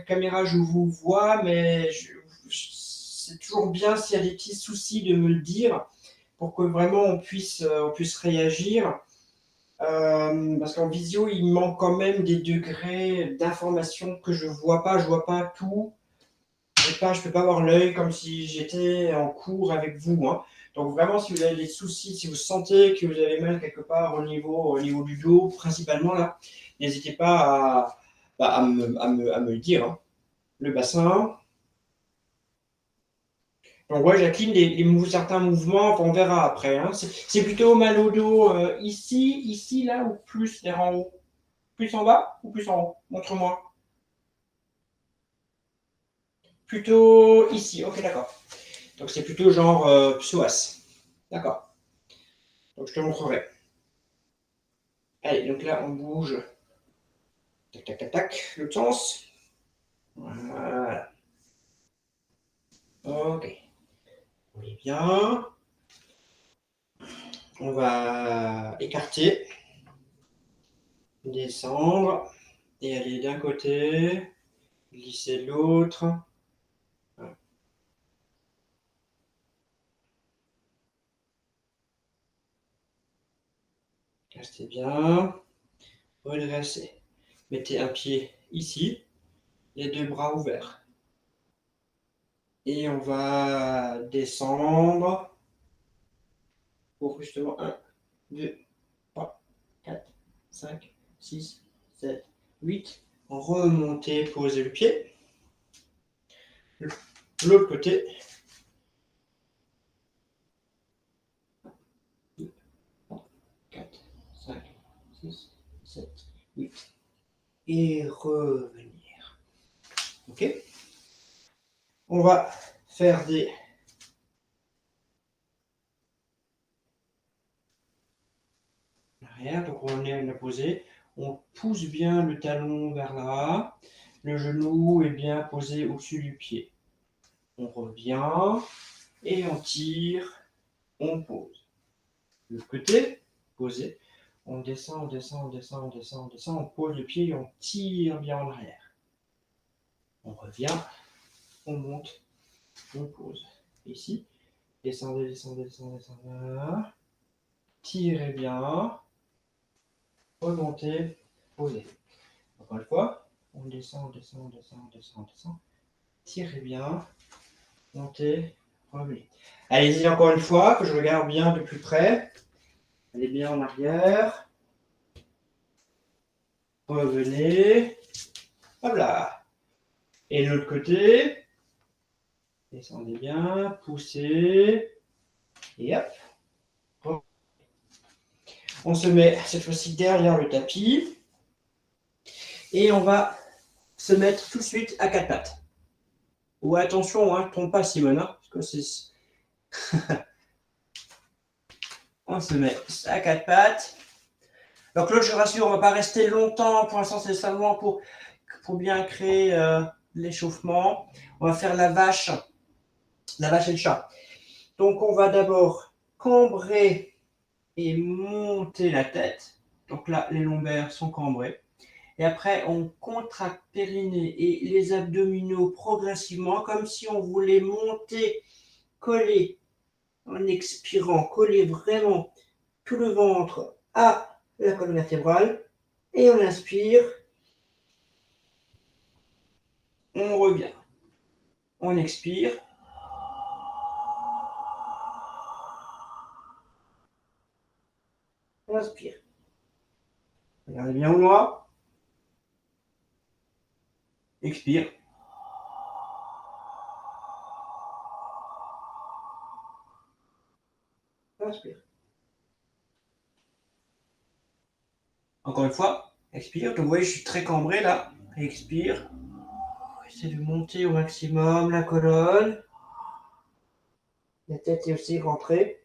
caméra, je vous vois, mais c'est toujours bien s'il y a des petits soucis de me le dire pour que vraiment on puisse réagir. Parce qu'en visio, il manque quand même des degrés d'information que je vois pas tout. Je peux pas avoir l'œil comme si j'étais en cours avec vous, hein. Donc vraiment, si vous avez des soucis, si vous sentez que vous avez mal quelque part au niveau du dos, principalement là, n'hésitez pas à me le dire, hein. Le bassin. Donc ouais, j'incline certains mouvements, on verra après, hein. C'est plutôt mal au dos ici, là, ou plus vers en haut? Plus en bas ou plus en haut? Montre-moi. Plutôt ici, ok, d'accord. Donc c'est plutôt genre psoas. D'accord. Donc je te montrerai. Allez, donc là on bouge. Tac, tac, tac, tac. L'autre sens. Voilà. Ok. On est bien. On va écarter. Descendre. Et aller d'un côté. Glisser de l'autre. Voilà. Restez bien. Redressez. Mettez un pied ici. Les deux bras ouverts. Et on va descendre pour justement 1, 2, 3, 4, 5, 6, 7, 8. Remonter, poser le pied. L'autre côté. 2, 3, 4, 5, 6, 7, 8. Et revenir. Ok. On va faire des arrière. Donc on est posé. On pousse bien le talon vers là. Le genou est bien posé au-dessus du pied. On revient et on tire. On pose. Le côté, posé. On descend, on descend, on descend, on descend, on descend. On pose le pied et on tire bien en arrière. On revient. On monte. On pose. Ici. Descendez, descendez, descendez, descendez. Tirez bien. Remontez. Posez. Encore une fois. On descend, on descend, on descend, on descend, on descend. Tirez bien. Montez. Revenez. Allez-y encore une fois, que je regarde bien de plus près. Allez bien en arrière. Revenez. Hop là. Et de l'autre côté. Descendez bien. Poussez. Et hop. On se met cette fois-ci derrière le tapis. Et on va se mettre tout de suite à quatre pattes. Ouais, attention, hein, ne trompe pas Simone. Hein, parce que c'est... On se met à quatre pattes. Donc là, je rassure, on ne va pas rester longtemps. Pour l'instant, c'est seulement pour bien créer l'échauffement. On va faire la vache et le chat. Donc, on va d'abord cambrer et monter la tête. Donc là, les lombaires sont cambrés. Et après, on contracte périnée et les abdominaux progressivement, comme si on voulait monter, coller, en expirant, coller vraiment tout le ventre à la colonne vertébrale. Et on inspire. On revient. On expire. On inspire. Regardez bien au noir. Expire. Inspire. Encore une fois, expire. Donc vous voyez, je suis très cambré là. Expire. Essayez de monter au maximum la colonne. La tête est aussi rentrée.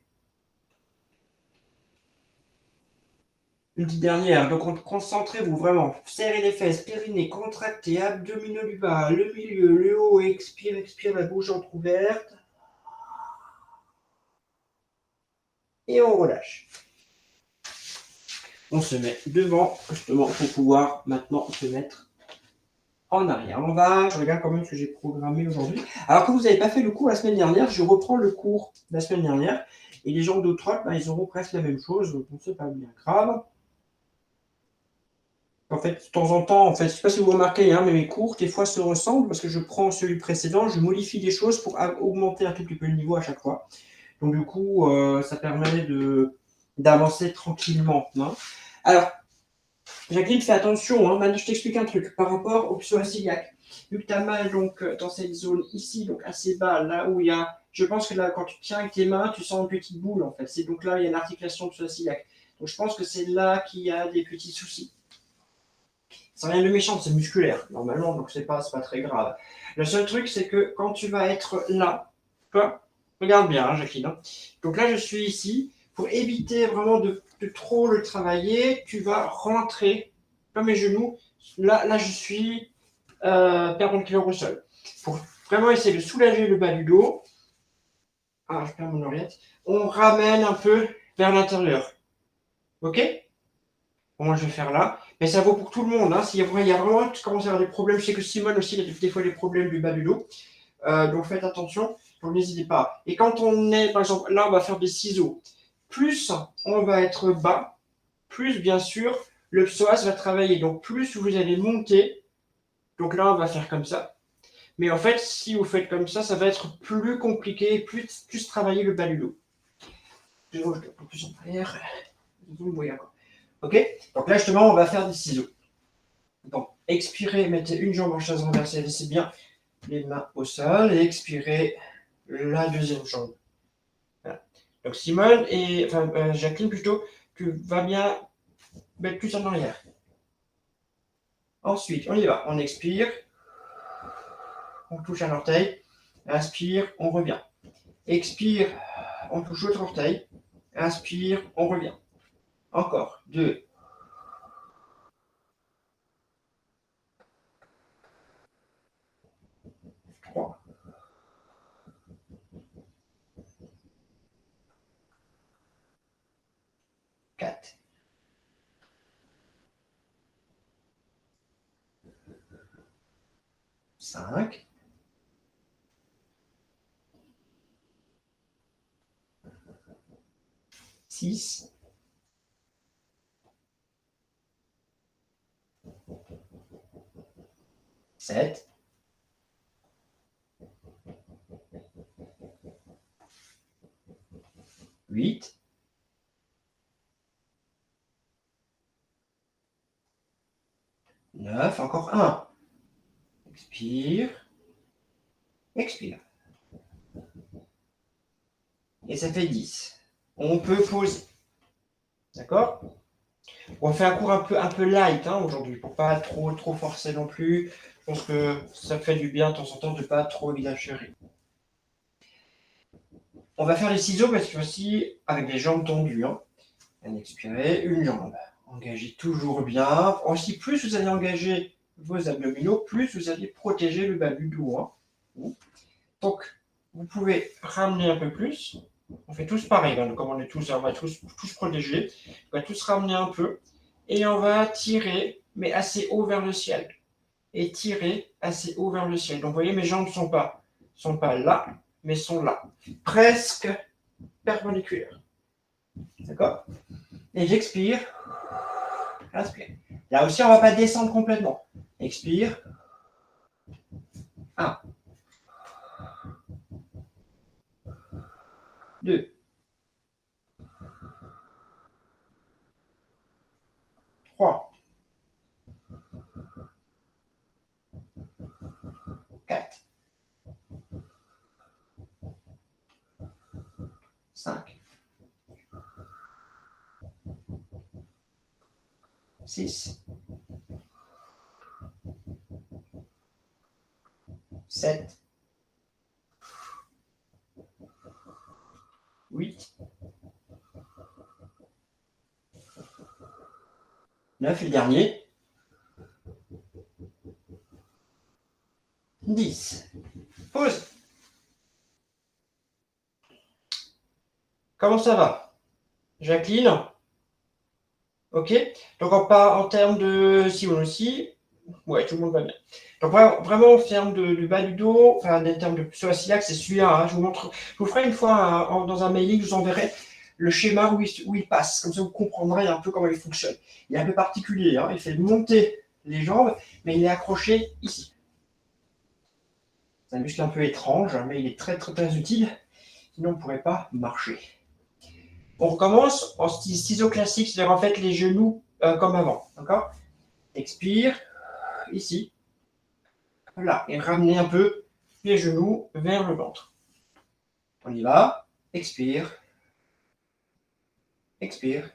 Une petite dernière. Donc concentrez-vous vraiment. Serrez les fesses, périnée, contractez, abdominaux du bas, le milieu, le haut. Expire, expire, la bouche entrouverte. Et on relâche. On se met devant, justement, pour pouvoir maintenant se mettre en arrière. Je regarde quand même ce que j'ai programmé aujourd'hui. Alors, quand vous n'avez pas fait le cours la semaine dernière, je reprends le cours de la semaine dernière. Et les gens d'autres, ils auront presque la même chose. Donc, c'est pas bien grave. En fait, de temps en temps, je ne sais pas si vous remarquez, mais mes cours, des fois, se ressemblent parce que je prends celui précédent, je modifie des choses pour augmenter un tout petit peu le niveau à chaque fois. Donc, du coup, ça permet d'avancer tranquillement. Alors, Jacqueline, fais attention. Maintenant, je t'explique un truc par rapport au psoas iliaque. Vu que tu as mal dans cette zone ici, donc assez bas, là où il y a. Je pense que là, quand tu tiens avec tes mains, tu sens une petite boule en fait. C'est donc là, il y a l'articulation psoas iliaque. Donc, je pense que c'est là qu'il y a des petits soucis. C'est rien de méchant, c'est musculaire, normalement, donc c'est pas très grave. Le seul truc, c'est que quand tu vas être là, regarde bien, Jacqueline. Donc là, je suis ici. Pour éviter vraiment de trop le travailler, tu vas rentrer comme mes genoux. Là je suis perpendiculaire au sol. Pour vraiment essayer de soulager le bas du dos. Ah, je perds mon oreillette. On ramène un peu vers l'intérieur. Ok? Bon, moi, je vais faire là. Mais ça vaut pour tout le monde. S'il y a vraiment, tu commences à avoir des problèmes. Je sais que Simone aussi, il a des fois des problèmes du bas du dos. Donc faites attention. Donc n'hésitez pas. Et quand on est, par exemple, là, on va faire des ciseaux. Plus on va être bas, plus bien sûr, le psoas va travailler. Donc plus vous allez monter. Donc là, on va faire comme ça. Mais en fait, si vous faites comme ça va être plus compliqué, plus travailler le bas du dos. Je vais un peu plus en arrière. Ok? Donc là, justement, on va faire des ciseaux. Donc, expirez, mettez une jambe en chaise renversée, laissez bien les mains au sol et expirez la deuxième jambe. Voilà. Donc Simone et Jacqueline plutôt, tu vas bien mettre plus en arrière. Ensuite, on y va. On expire, on touche un orteil, inspire, on revient. Expire, on touche l'autre orteil, inspire, on revient. Encore, 2, 3, 4, 5, 6, 7, 8, 9, encore 1. Expire, expire. Et ça fait 10. On peut poser. D'accord? On fait un cours un peu light aujourd'hui, pour pas trop forcer non plus. Je pense que ça fait du bien de temps en temps de pas trop exagérer. On va faire les ciseaux parce que aussi avec les jambes tendues. On expirez, une jambe. Engagez toujours bien. Aussi, plus vous allez engager vos abdominaux, plus vous allez protéger le bas du dos. Donc, vous pouvez ramener un peu plus. On fait tous pareil, donc comme on va tous protéger. On va tous ramener un peu. Et on va tirer, mais assez haut vers le ciel. Et tirer assez haut vers le ciel. Donc, vous voyez, mes jambes ne sont pas là, mais sont là. Presque perpendiculaires. D'accord? Et j'expire. Inspire. Là aussi, on ne va pas descendre complètement. Expire. 1. 2. 3. 4. 5. 6. 7. 8. 9 et le dernier. 10. Pause. Comment ça va? Jacqueline? Ok. Donc en termes de Simone aussi, Ouais, tout le monde va bien. Donc vraiment, en termes de bas du dos, enfin, en termes de psoriasis, c'est celui-là. Hein. Je vous ferai une fois dans un mailing, je vous enverrai le schéma où il passe. Comme ça, vous comprendrez un peu comment il fonctionne. Il est un peu particulier. Hein. Il fait monter les jambes, mais il est accroché ici. C'est un muscle un peu étrange, mais il est très, très, très utile. Sinon, on ne pourrait pas marcher. On recommence en ciseaux classique, c'est-à-dire en fait les genoux comme avant. D'accord? Expire, ici. Voilà, et ramenez un peu les genoux vers le ventre. On y va. Expire. Expire.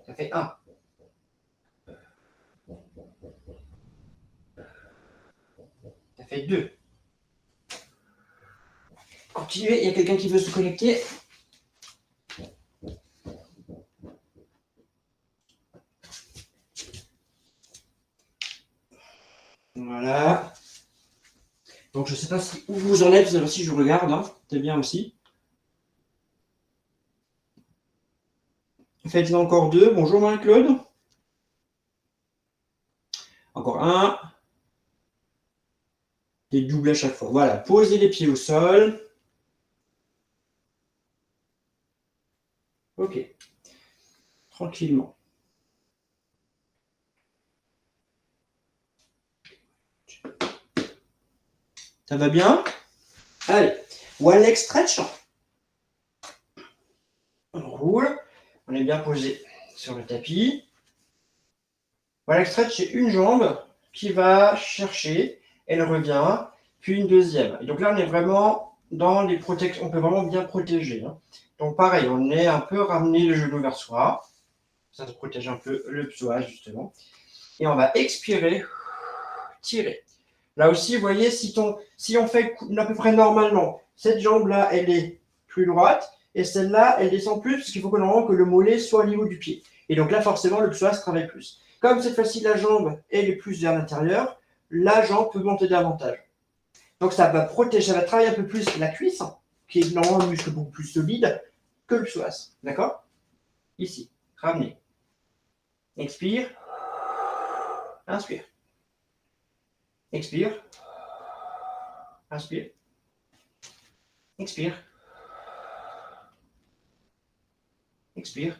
Ça fait 1. Ça fait 2. Continuez, il y a quelqu'un qui veut se connecter. Voilà. Donc je ne sais pas où vous en êtes, si je regarde. Hein. C'est bien aussi. Faites-en encore 2. Bonjour Marie-Claude. Encore 1. Des doubles à chaque fois. Voilà. Posez les pieds au sol. Ok. Tranquillement. Ça va bien? Allez. One leg stretch. On roule. On est bien posé sur le tapis. One leg stretch, c'est une jambe qui va chercher. Elle revient. Puis une deuxième. Et donc là, on est vraiment dans les protections. On peut vraiment bien protéger. Hein. Donc pareil, on est un peu ramené le genou vers soi. Ça se protège un peu le psoas, justement. Et on va expirer, tirer. Là aussi, vous voyez, si on fait à peu près normalement, cette jambe-là, elle est plus droite, et celle-là, elle descend plus, parce qu'il faut que le mollet soit au niveau du pied. Et donc là, forcément, le psoas travaille plus. Comme cette fois-ci, la jambe, elle est plus vers l'intérieur, la jambe peut monter davantage. Donc ça va protéger, ça va travailler un peu plus la cuisse, qui est normalement un muscle beaucoup plus solide que le psoas. D'accord? Ici, ramenez. Expire. Inspire. Expire. Inspire. Expire. Expire.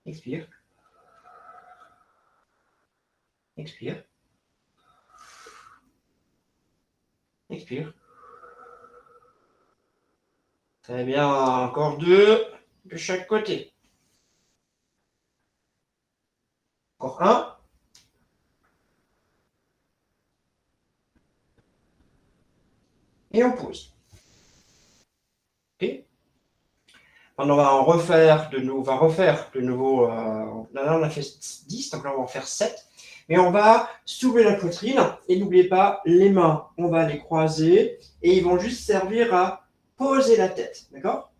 Expire. Expire. Expire. Très bien. Encore 2 de chaque côté. Encore 1. Et on pose. Ok. On va en refaire de nouveau. On va refaire de nouveau. Là, on a fait 10, donc là, on va en faire 7. Et on va soulever la poitrine. Et n'oubliez pas, les mains, on va les croiser. Et ils vont juste servir à poser la tête. D'accord?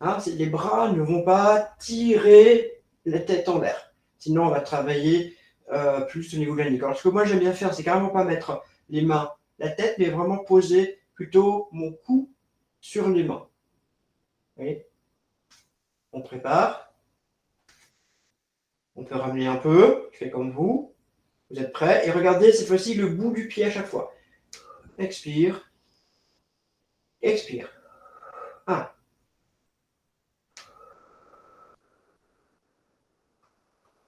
Hein, les bras ne vont pas tirer la tête en l'air. Sinon, on va travailler plus au niveau de la nuque. Alors, ce que moi, j'aime bien faire, c'est carrément pas mettre les mains, la tête, mais vraiment poser plutôt mon cou sur les mains. Vous voyez? On prépare. On peut ramener un peu. Je fais comme vous. Vous êtes prêts? Et regardez cette fois-ci le bout du pied à chaque fois. Expire. Expire. 1.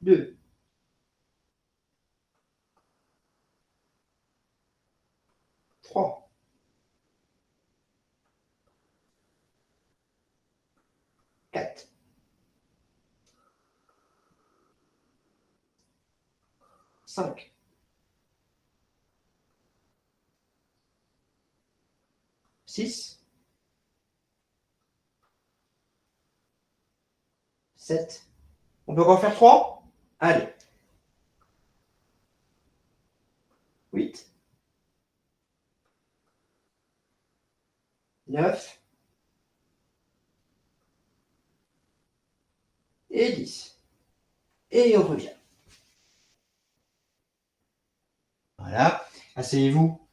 2. 3. 4. 5. 6. 7. On peut refaire 3? Allez. 8. 9. Et 10. Et on revient. Voilà. Asseyez-vous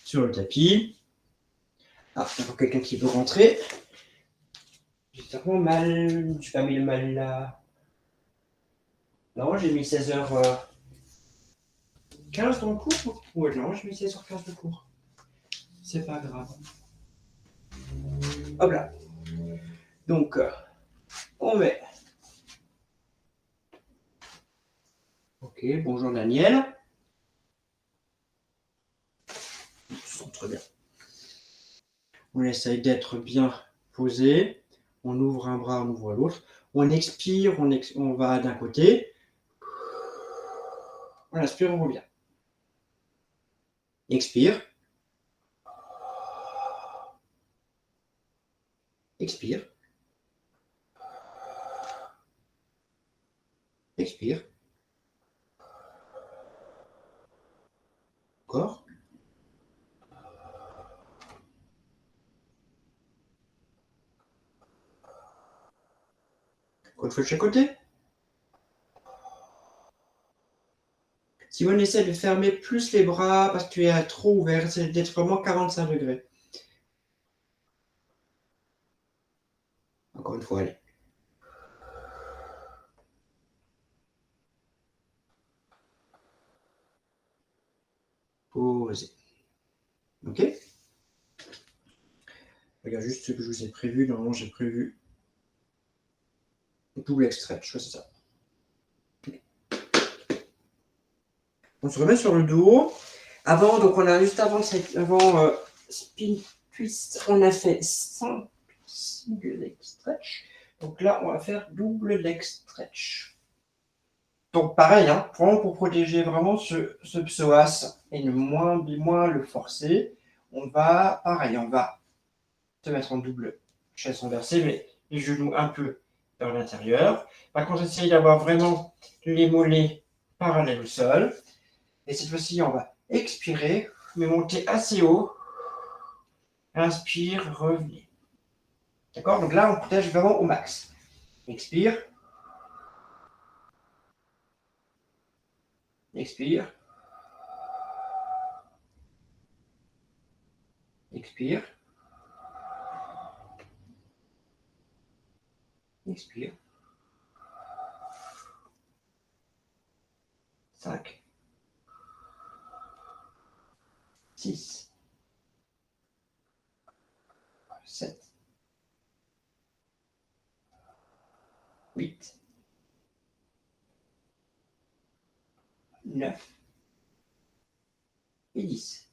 sur le tapis. Ah, il y a quelqu'un qui veut rentrer. J'ai tellement mal. J'ai pas mis le mal là. Non, j'ai mis 16h15 dans le cours. Ouais, non, j'ai mis 16h15 de cours. C'est pas grave. Hop là. Donc, on met. Ok, bonjour Daniel. Très bien. On essaye d'être bien posé. On ouvre un bras, on ouvre l'autre. On expire, on va d'un côté. On inspire, on revient. Expire. Expire. Expire. Encore. Une fois de chaque côté. Si on essaie de fermer plus les bras parce que tu es trop ouvert, c'est d'être vraiment 45 degrés. Encore une fois, allez. Posez. Ok. Regarde juste ce que je vous ai prévu. Normalement, j'ai prévu double extrait. Je fais ça. On se remet sur le dos. Avant, donc on a juste avant spin twist, on a fait single leg stretch. Donc là, on va faire double leg stretch. Donc pareil, hein, vraiment pour protéger vraiment ce psoas et ne moins le forcer, on va, pareil, on va se mettre en double chaise renversée, mais les genoux un peu vers l'intérieur. Par contre, essayer d'avoir vraiment les mollets parallèles au sol. Et cette fois-ci, on va expirer, mais monter assez haut. Inspire, revenez. D'accord? Donc là, on protège vraiment au max. Expire. Expire. Expire. Expire. 5. 6. 7. 8. 9. Et 10.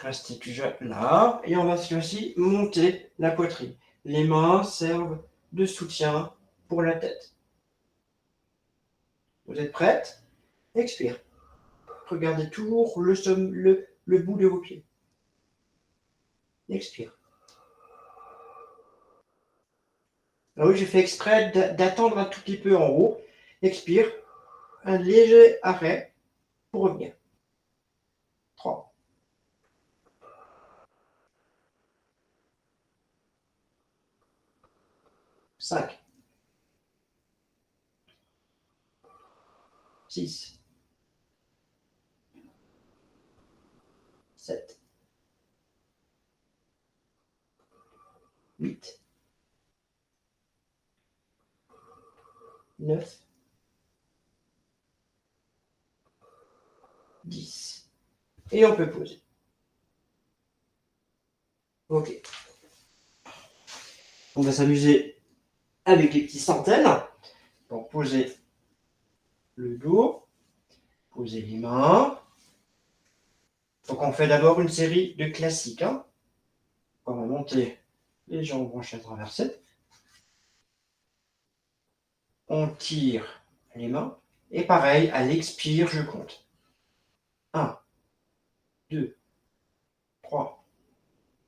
Restez toujours là. Et on va aussi monter la poitrine. Les mains servent de soutien pour la tête. Vous êtes prête? Expire. Regardez toujours le bout de vos pieds. Expire. Alors oui, j'ai fait exprès d'attendre un tout petit peu en haut. Expire. Un léger arrêt pour revenir. 3. 5. 6. 7. 8. 9. 10. Et on peut poser. Ok. On va s'amuser avec les petits centaines. Donc poser le dos. Poser les mains. Donc on fait d'abord une série de classiques. Hein. On va monter les jambes en chaise renversée. On tire les mains. Et pareil, à l'expire, je compte. 1, 2, 3,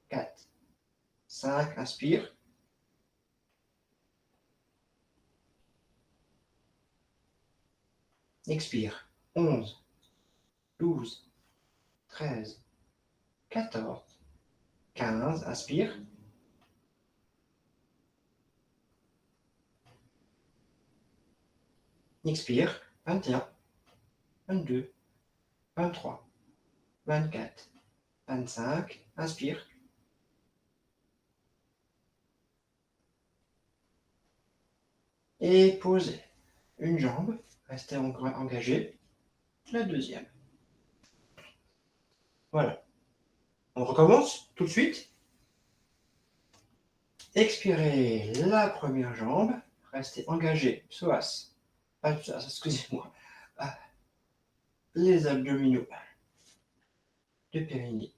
4, 5. Inspire. Expire. 11, 12, 13, 14, 15. Inspire. Expire. 21, 22, 23, 24, 25. Inspire. Et posez une jambe, restez engagé, la deuxième. Voilà. On recommence tout de suite. Expirez la première jambe, restez engagé, psoas, excusez-moi, les abdominaux de périnée.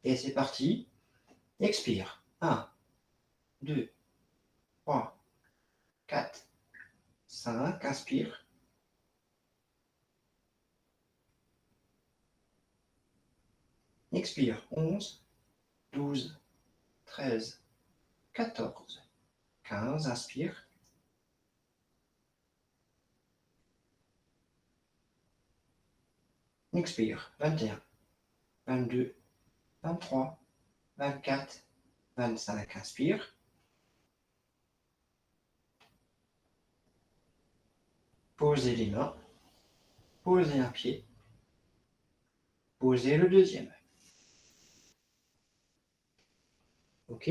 Et c'est parti. Expire. 1, 2, 3, 4, 5. Inspire. Expire. 11, 12, 13, 14, 15. Inspire. Expire. 21, 22, 23, 24, 25. Inspire. Posez les mains. Posez un pied. Posez le deuxième. Ok.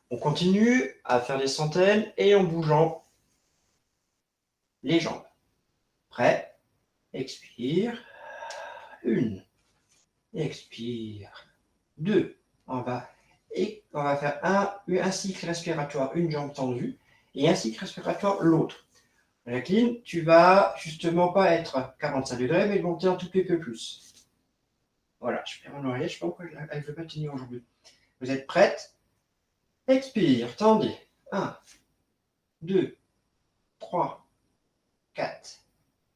On continue à faire des centaines et en bougeant les jambes. Prêt? Expire. 1. Expire. 2. On va faire un cycle respiratoire, une jambe tendue, et un cycle respiratoire, l'autre. Jacqueline, tu vas justement pas être 45 degrés, mais monter un tout petit peu plus. Voilà, je perds mon oreillette, je ne sais pas pourquoi elle ne veut pas tenir aujourd'hui. Vous êtes prête? Expire, tendez. 1, 2, 3, 4,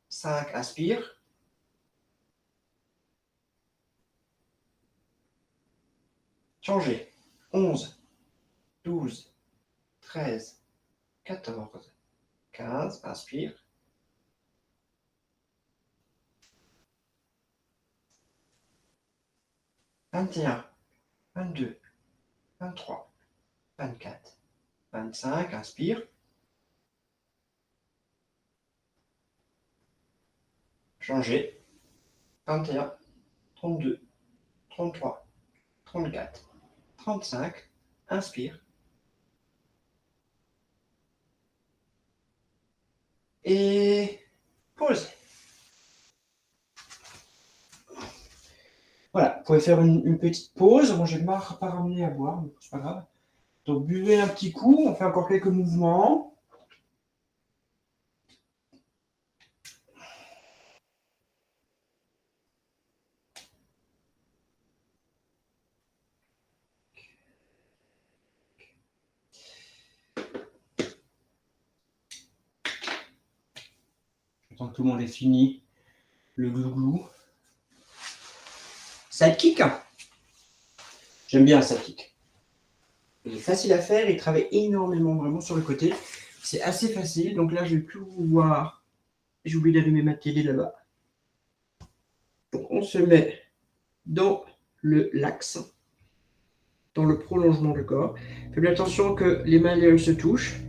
5. Inspire. Changez. 11, 12, 13, 14, 15. Inspire. 21, 22, 23, 24, 25. Inspire. Changez. 21, 32, 33, 34, 35. Inspire. Et pause. Voilà, vous pouvez faire une petite pause. Moi, je ne vais pas ramener à boire, mais c'est pas grave. Donc, buvez un petit coup. On fait encore quelques mouvements. Tant que tout le monde est fini, le glouglou. Sidekick. J'aime bien un sidekick. Il est facile à faire, il travaille énormément vraiment sur le côté. C'est assez facile, donc là je vais plus vous voir. J'ai oublié d'allumer ma télé là-bas. Donc on se met dans l'axe, dans le prolongement du corps. Faites bien attention que les mains et les se touchent,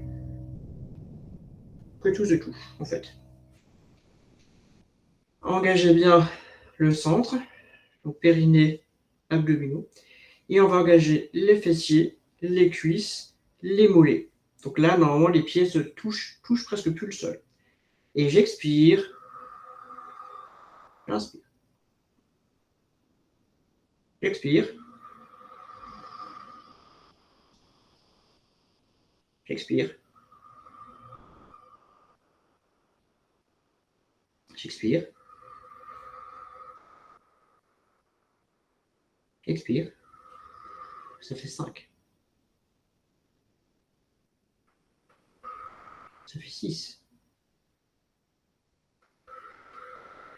que tout se touche en fait. Engagez bien le centre, donc périnée, abdominaux. Et on va engager les fessiers, les cuisses, les mollets. Donc là, normalement, les pieds se touchent presque plus le sol. Et j'expire. J'inspire. J'expire. J'expire. J'expire. J'expire. Ça fait 5. Ça fait 6.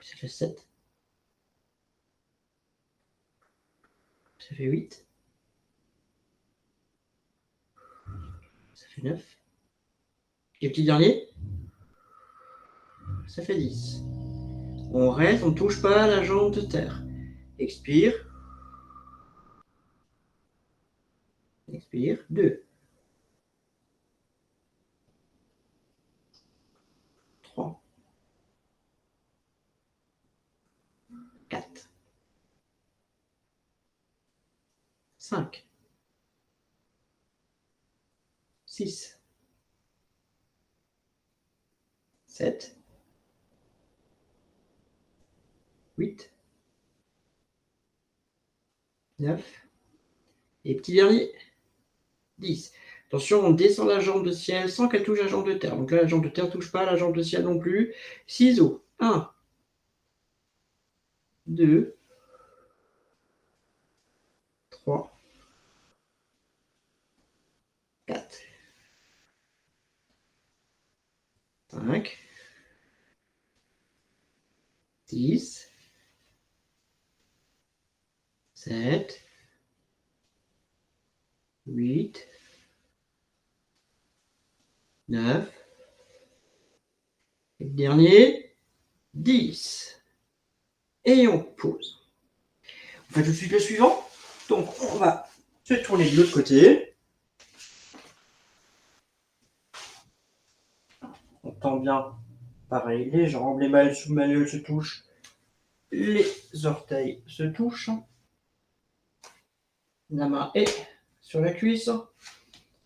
Ça fait 7. Ça fait 8. Ça fait 9. Et le petit dernier, ça fait 10. On reste, on ne touche pas la jambe de terre. Expire. Expire. 2. 3. 4. 5. 6. 7, 8, 9, et petit dernier, 10. Attention, on descend la jambe de ciel sans qu'elle touche la jambe de terre. Donc là, la jambe de terre ne touche pas, la jambe de ciel non plus. Ciseaux. 1, 2, 3, 4, 5, 6, 7, 8, 9, et le dernier, 10. Et on pose. On fait tout de suite le suivant. Donc, on va se tourner de l'autre côté. On tend bien, pareil, les jambes, les manuels se touchent, les orteils se touchent. La main est sur la cuisse.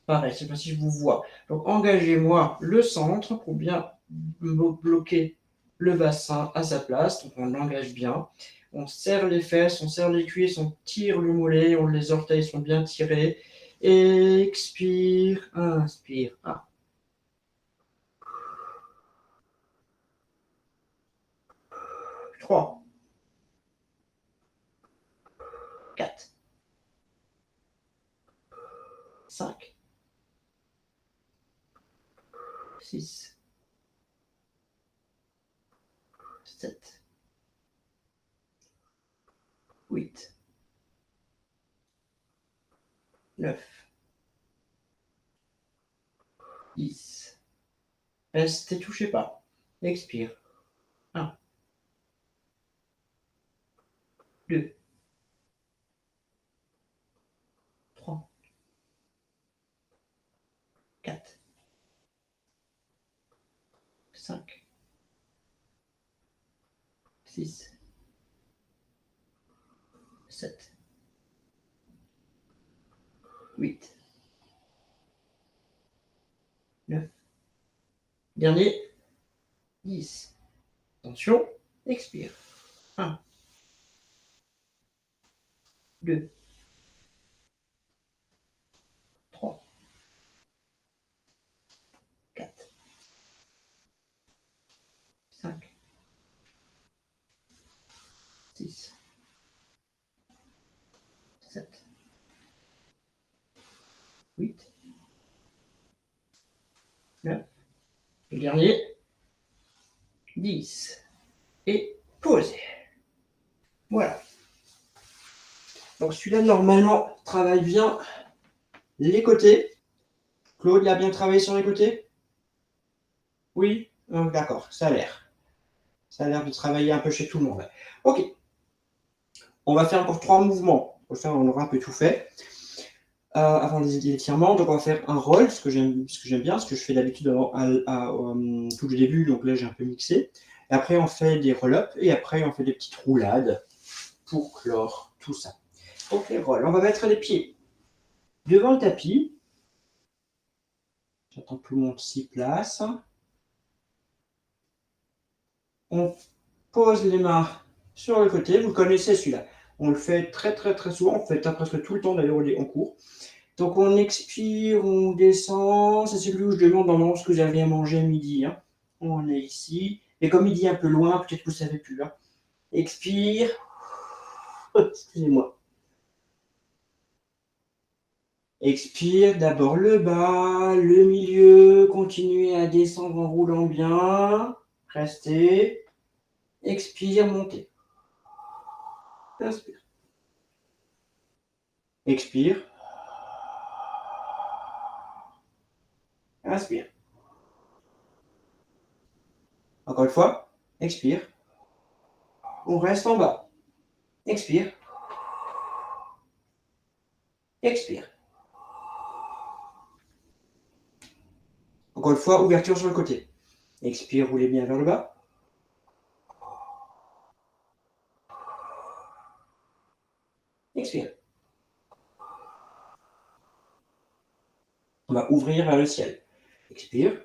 Pareil, cette fois-ci, je vous vois. Donc, engagez-moi le centre pour bien bloquer le bassin à sa place. Donc, on l'engage bien. On serre les fesses, on serre les cuisses, on tire le mollet, les orteils sont bien tirés. Expire, inspire. 1, 3, 4, 5, 6, 7, 8, 9, 10. Restez, touchez pas. Expire. 1, 2, 3, 4, 5, 6, 7, 8, 9. Dernier, 10. Attention, expire. 1, 2, 3, 4, 5, 6, 7, 8, 9. Le dernier, 10. Et posez. Voilà. Donc celui-là, normalement, travaille bien les côtés. Claude, il a bien travaillé sur les côtés? Oui? D'accord, ça a l'air. Ça a l'air de travailler un peu chez tout le monde. Ok. On va faire encore 3 mouvements. Comme ça, on aura un peu tout fait. Avant les étirements, donc on va faire un roll, ce que j'aime bien, ce que je fais d'habitude tout le début, donc là j'ai un peu mixé. Et après on fait des roll-up et après on fait des petites roulades pour clore tout ça. Ok, roll. On va mettre les pieds devant le tapis. J'attends que tout le monde s'y place. On pose les mains sur le côté. Vous le connaissez celui-là. On le fait très très très souvent. On fait presque tout le temps d'ailleurs en cours. Donc on expire, on descend. C'est celui où je demande normalement ce que vous avez à manger à midi. Hein. On est ici. Et comme midi est un peu loin, peut-être que vous ne savez plus. Hein. Expire. Excusez-moi. Expire, d'abord le bas, le milieu. Continuez à descendre en roulant bien. Restez. Expire, montez. Inspire. Expire. Inspire. Encore une fois. Expire. On reste en bas. Expire. Expire. Encore une fois, ouverture sur le côté. Expire, roulez bien vers le bas. Expire. On va ouvrir vers le ciel. Expire.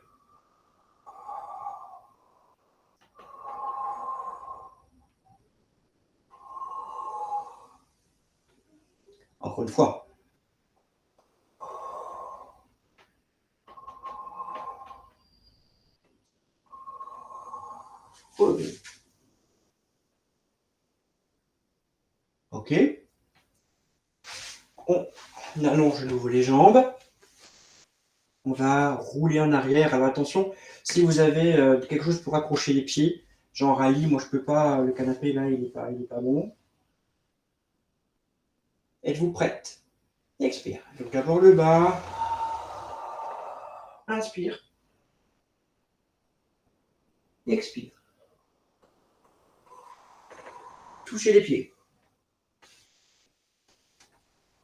Encore une fois. Ok. On allonge à nouveau les jambes. On va rouler en arrière. Alors attention, si vous avez quelque chose pour accrocher les pieds, genre un lit, moi je peux pas, le canapé là il est pas bon. Êtes-vous prête? Expire. Donc d'abord le bas. Inspire. Expire. Touchez les pieds.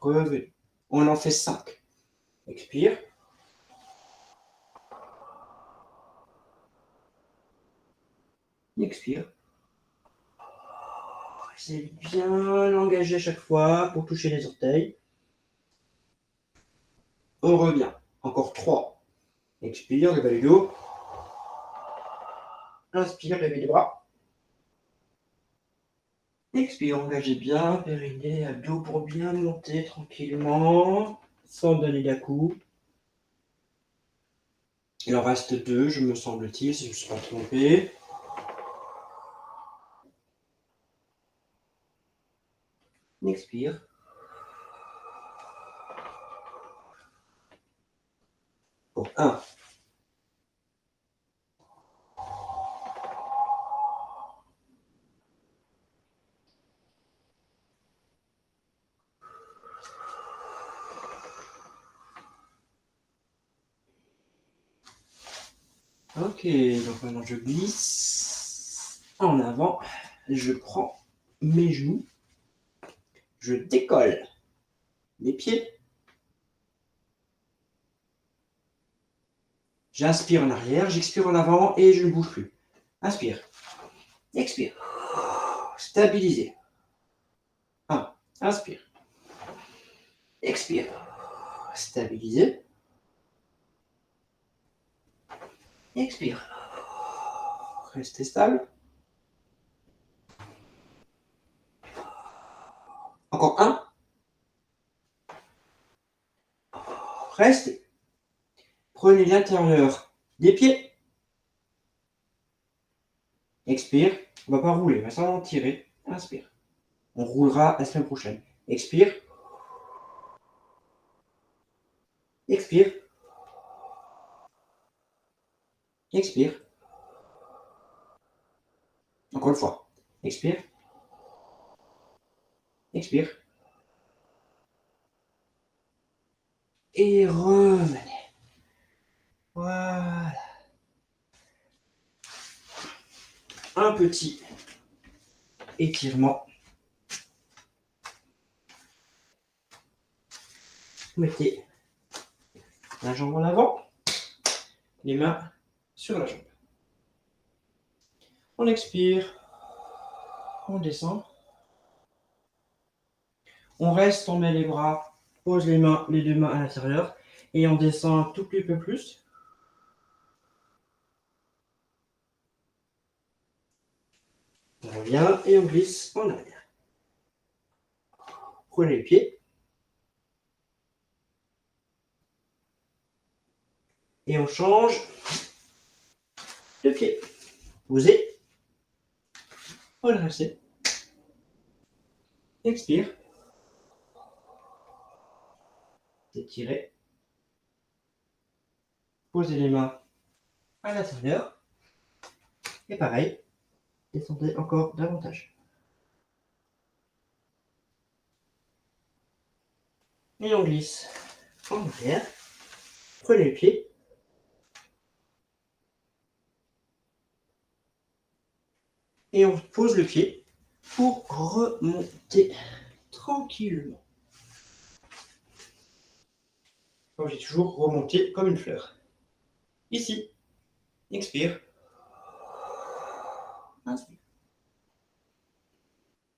Revenez. On en fait 5. Expire. Expire. C'est bien engagé à chaque fois pour toucher les orteils. On revient. Encore 3. Expire, levez le dos. Inspire, levez les bras. Expire, engagez bien, périnée, abdos pour bien monter tranquillement, sans donner d'à-coups. Il en reste 2, je me semble-t-il, si je ne me suis pas trompé. Expire. Pour 1. Ok, donc maintenant je glisse en avant, je prends mes genoux, je décolle les pieds, j'inspire en arrière, j'expire en avant et je ne bouge plus. Inspire, expire, stabilisez. 1, inspire, expire, stabilisez, expire, restez stable. Encore 1, restez. Prenez l'intérieur des pieds, expire, on ne va pas rouler, on va simplement tirer, inspire. On roulera la semaine prochaine. Expire, expire, expire. Encore une fois. Expire. Expire. Et revenez. Voilà. Un petit étirement. Mettez la jambe en avant, les mains sur la jambe. On expire. On descend. On reste, on met les bras, pose les mains, les 2 mains à l'intérieur et on descend un tout petit peu plus. On revient et on glisse en arrière. Prenez les pieds. Et on change de pied. Posez. Redressez. Expire. Étirez. Posez les mains à l'intérieur. Et pareil, descendez encore davantage. Et on glisse en arrière. Prenez le pied. Et on pose le pied pour remonter tranquillement. Comme j'ai toujours remonté comme une fleur. Ici, expire. Inspire.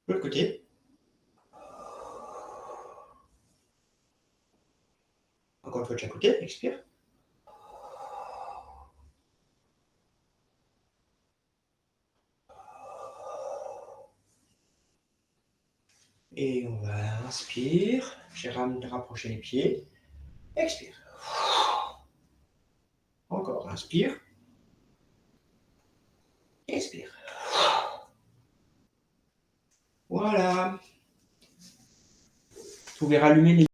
De l'autre côté. Encore une fois de chaque côté, expire. Et on va inspire. J'ai rapproché les pieds. Expire. Encore, inspire. Expire. Voilà. Vous pouvez rallumer les